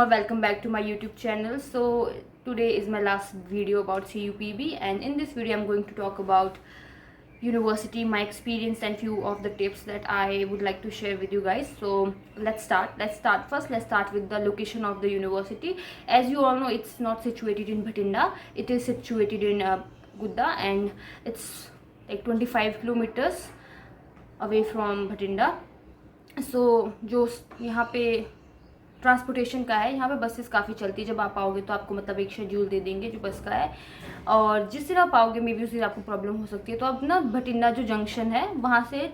or welcome back to my YouTube channel. So today is my last video about CUPB, and in this video I'm going to talk about university, my experience and few of the tips that I would like to share with you guys. So let's start first. Let's start with the location of the university. As you all know, it's not situated in Bhatinda, it is situated in Gudda, and it's like 25 kilometers away from Bhatinda. So जो यहाँ पे transportation का है, यहाँ पे buses काफ़ी चलती है. जब आप आओगे तो आपको मतलब एक शेड्यूल दे देंगे जो बस का है, और जिस दिन आप आओगे मे बी उस दिन आपको प्रॉब्लम हो सकती है. तो अब ना भटिंडा जो जंक्शन है वहाँ से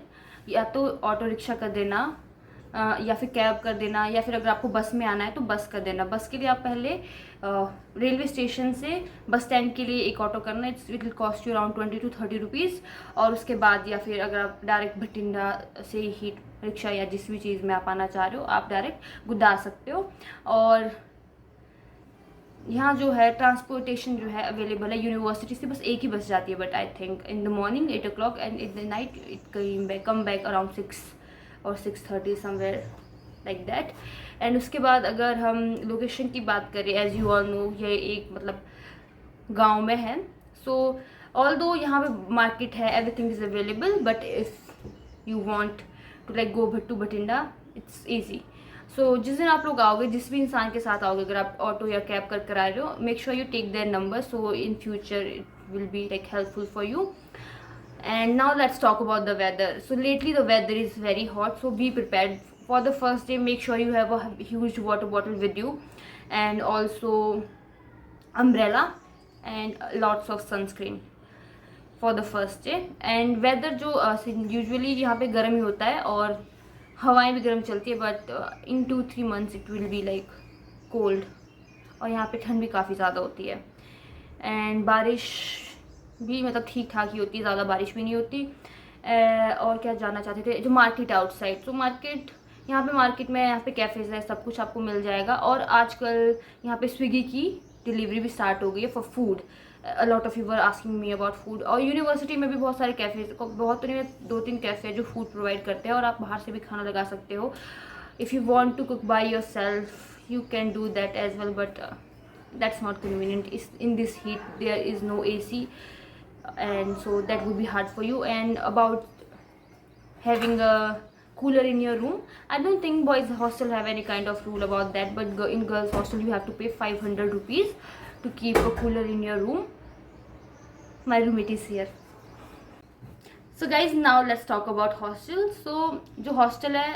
या तो ऑटो रिक्शा कर देना या फिर कैब कर देना, या फिर अगर आपको बस में आना है तो बस कर देना. बस के लिए आप पहले रेलवे स्टेशन से बस स्टैंड के लिए एक ऑटो करना. It will cost you around 20 to 30 rupees. और उसके बाद या फिर अगर आप डायरेक्ट भटिंडा से ही रिक्शा या जिस भी चीज़ में आप आना चाह रहे हो आप डायरेक्ट गुद्दा आ सकते हो. और यहाँ जो है ट्रांसपोर्टेशन जो है अवेलेबल है. यूनिवर्सिटी से बस एक ही बस जाती है, but I think in the morning 8 o'clock and in the night it come back around 6 और 6:30 समवेयर लाइक दैट. एंड उसके बाद अगर हम लोकेशन की बात करें, एज यू ऑल नो ये एक मतलब गांव में है. सो ऑल दो यहाँ पे मार्केट है, everything is available, but if you want to like go to Bathinda it's easy. So जिस दिन आप लोग आओगे, जिस भी इंसान के साथ आओगे, अगर आप ऑटो या कैब कर कर आ रहे हो, make sure you take their number, so in future it will be like helpful for you. And now let's talk about the weather. So lately the weather is very hot, so be prepared. For the first day, make sure you have a huge water bottle with you, and also umbrella and lots of sunscreen for the first day. And weather जो usually यहाँ पे गर्म ही होता है और हवाएं भी गर्म चलती है, but in 2-3 months it will be like cold. और यहाँ पे ठंड भी काफ़ी ज़्यादा होती है, and बारिश भी मतलब ठीक ठाक ही होती है, ज़्यादा बारिश भी नहीं होती. और क्या जानना चाहते थे, जो मार्केट आउटसाइड. तो मार्केट यहाँ पे मार्केट में यहाँ पे कैफ़ेज़ है, सब कुछ आपको मिल जाएगा. और आजकल यहाँ पे स्विगी की डिलीवरी भी स्टार्ट हो गई है for food. A lot of you were asking me about food. और यूनिवर्सिटी में भी बहुत सारे कैफ़ेज़, बहुत तो नहीं, 2-3 कैफ़े जो फूड प्रोवाइड करते हैं, और आप बाहर से भी खाना लगा सकते हो. If you want to cook by yourself you can do that as well, but that's not convenient. In this heat there is no AC, and so that would be hard for you. And about having a cooler in your room, I don't think boys hostel have any kind of rule about that, but in girls hostel you have to pay 500 rupees to keep a cooler in your room. My roommate is here. So guys, now let's talk about hostel. So जो hostel है,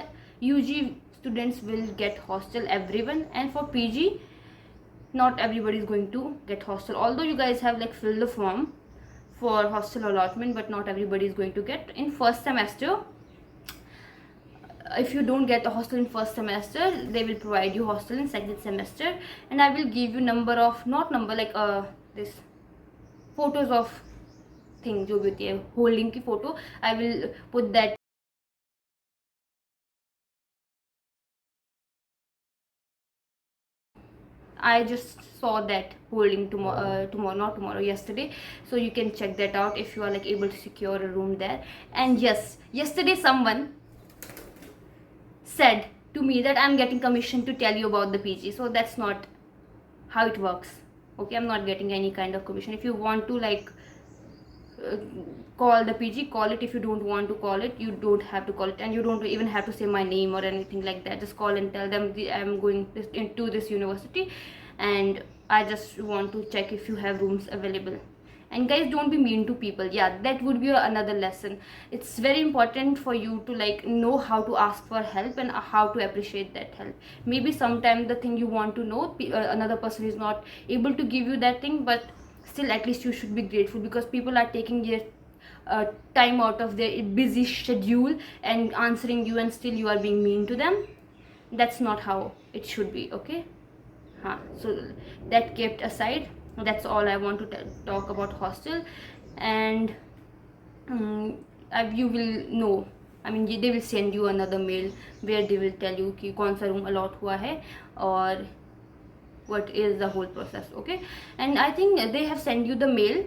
UG students will get hostel, everyone, and for PG not everybody is going to get hostel, although you guys have like filled the form for hostel allotment, but not everybody is going to get in first semester. If you don't get a hostel in first semester, they will provide you hostel in second semester, and I will give you number of, not number like this photos of thing जो भी होती है, holding की photo, I will put that. I just saw that holding yesterday, so you can check that out if you are like able to secure a room there. And yes, yesterday someone said to me that I'm getting commission to tell you about the PG, so that's not how it works. Okay, I'm not getting any kind of commission. If you want to like call the PG, call it. If you don't want to call it, you don't have to call it, and you don't even have to say my name or anything like that. Just call and tell them I'm going into this university and I just want to check if you have rooms available. And guys, don't be mean to people. Yeah, that would be another lesson. It's very important for you to like know how to ask for help and how to appreciate that help. Maybe sometimes the thing you want to know, another person is not able to give you that thing, but still at least you should be grateful, because people are taking their time out of their busy schedule and answering you, and still you are being mean to them. That's not how it should be. Okay, so that kept aside, that's all I want to talk about hostel. And you will know, I mean they will send you another mail where they will tell you कि कौन सा room allot हुआ है और what is the whole process. Okay, and I think they have sent you the mail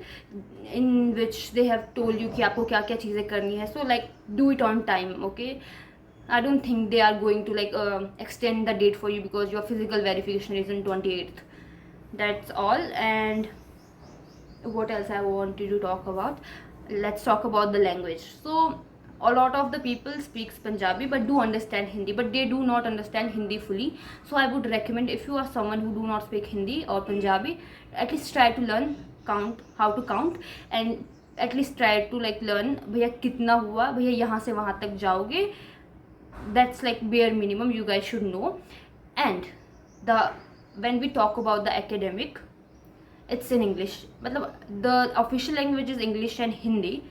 in which they have told you कि आपको क्या क्या चीज़ें करनी है. So like do it on time. Okay, I don't think they are going to like extend the date for you because your physical verification is in 28th. That's all. And what else I wanted to talk about? Let's talk about the language. So a lot of the people speaks Punjabi but do understand Hindi, but they do not understand Hindi fully. So I would recommend, if you are someone who do not speak Hindi or Punjabi, at least try to learn how to count, and at least try to like learn भैया कितना हुआ, भैया यहाँ से वहाँ तक जाओगे. That's like bare minimum you guys should know. And when we talk about the academic, it's in English. The official language is English and Hindi,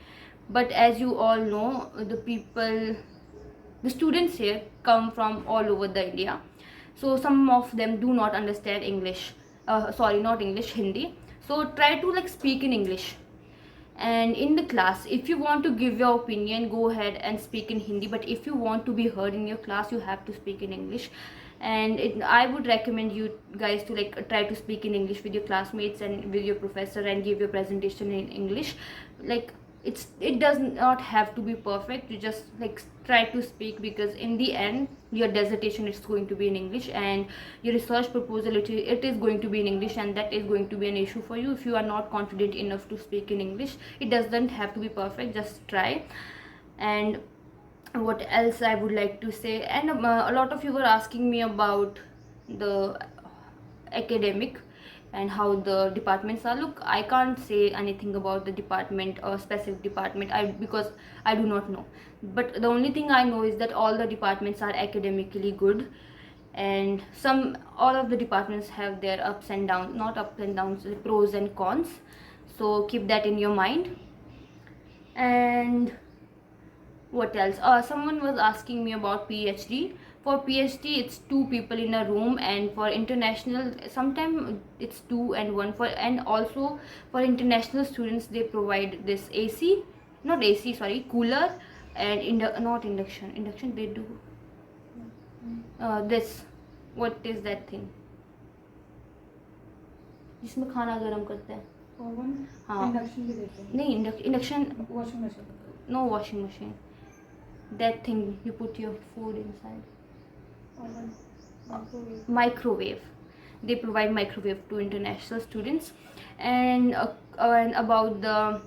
but as you all know, the students here come from all over the India, so some of them do not understand English. Sorry, not English, Hindi. So try to like speak in English. And in the class, if you want to give your opinion, go ahead and speak in Hindi, but if you want to be heard in your class, you have to speak in English. And I would recommend you guys to like try to speak in English with your classmates and with your professor, and give your presentation in English. Like it does not have to be perfect, you just like try to speak, because in the end your dissertation is going to be in English, and your research proposal it is going to be in English, and that is going to be an issue for you if you are not confident enough to speak in English. It doesn't have to be perfect, just try. And what else I would like to say, and a lot of you were asking me about the academic and how the departments are. Look, I can't say anything about the department or specific department because I do not know, but the only thing I know is that all the departments are academically good, and all of the departments have their ups and downs, not ups and downs, pros and cons. So keep that in your mind. And what else? Someone was asking me about PhD. For PhD, it's 2 people in a room, and for international, sometimes it's 2 and 1. And also for international students, they provide this AC, not AC, sorry, cooler, and not induction. They do this. What is that thing? जिसमें खाना गर्म करते हैं. हाँ. Induction भी देते हैं. नहीं, induction. Washing machine. No washing machine. That thing you put your food inside. Microwave. They provide microwave to international students. And about the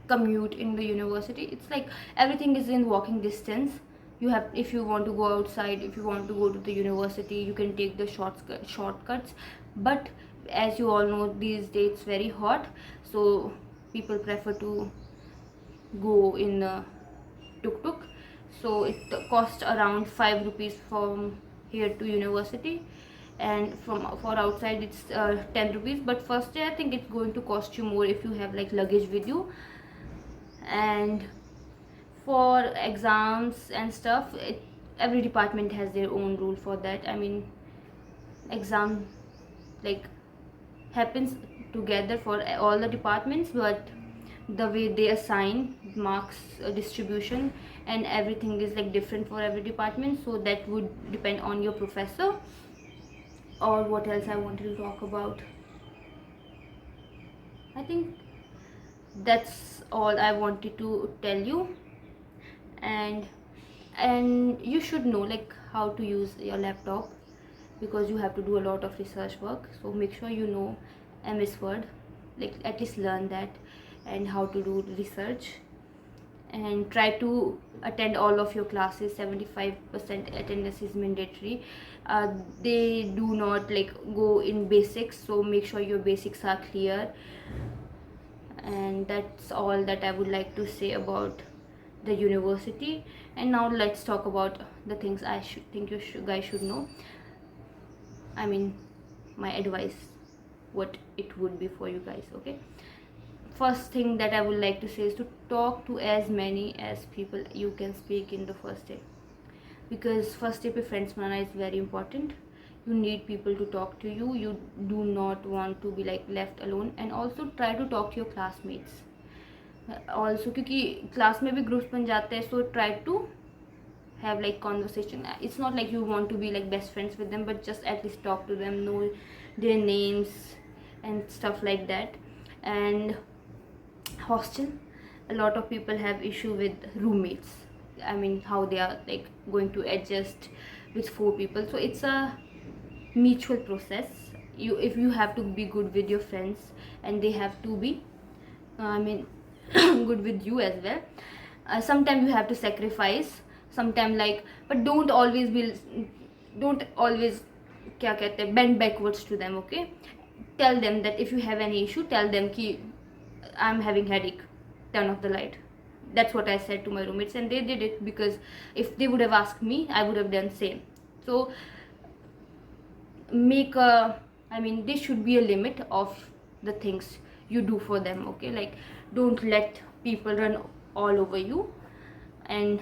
commute in the university, it's like everything is in walking distance. If you want to go outside, if you want to go to the university, you can take the shortcuts. But as you all know, these days it's very hot, so people prefer to go in the tuk-tuk. So it costs around 5 rupees from here to university, and for outside it's 10 rupees. But first day I think it's going to cost you more if you have like luggage with you. And for exams and stuff, every department has their own rule for that. I mean, exam like happens together for all the departments, but the way they assign marks distribution and everything is like different for every department, so that would depend on your professor. Or what else I wanted to talk about? I think that's all I wanted to tell you. And you should know like how to use your laptop, because you have to do a lot of research work. So make sure you know MS Word, like at least learn that, and how to do research. And try to attend all of your classes. 75% attendance is mandatory. They do not like go in basics, so make sure your basics are clear. And that's all that I would like to say about the university. And now let's talk about the things I think you guys should know. I mean, my advice, what it would be for you guys. Okay, first thing that I would like to say is to talk to as many as people you can speak in the first day, because first day pe friends banana is very important. You need people to talk to you. You do not want to be like left alone. And also try to talk to your classmates also, क्योंकि class में भी groups बन जाते हैं, so try to have like conversation. It's not like you want to be like best friends with them, but just at least talk to them, know their names and stuff like that. And hostel, a lot of people have issue with roommates. I mean how they are like going to adjust with 4 people. So it's a mutual process. If you have to be good with your friends, and they have to be I mean good with you as well. Sometimes you have to sacrifice, sometimes like, but don't always क्या कहते हैं bend backwards to them. Okay, tell them that if you have any issue, tell them कि I'm having headache, turn off the light. That's what I said to my roommates, and they did it, because if they would have asked me, I would have done same. So make a, I mean there should be a limit of the things you do for them. Okay, like don't let people run all over you, and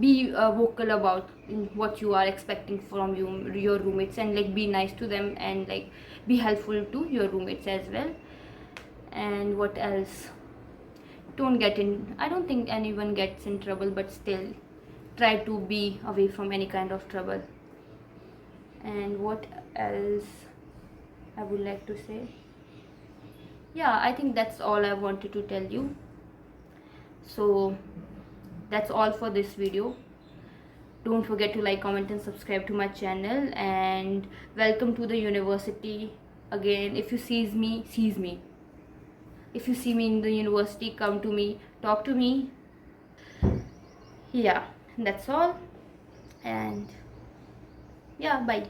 be vocal about what you are expecting from your roommates, and like be nice to them, and like be helpful to your roommates as well. And what else? Don't get in, I don't think anyone gets in trouble, but still try to be away from any kind of trouble. And what else I would like to say? Yeah, I think that's all I wanted to tell you. So that's all for this video. Don't forget to like, comment and subscribe to my channel, and welcome to the university again. If you sees me, if you see me in the university, come to me, talk to me. Yeah, that's all. And yeah, bye.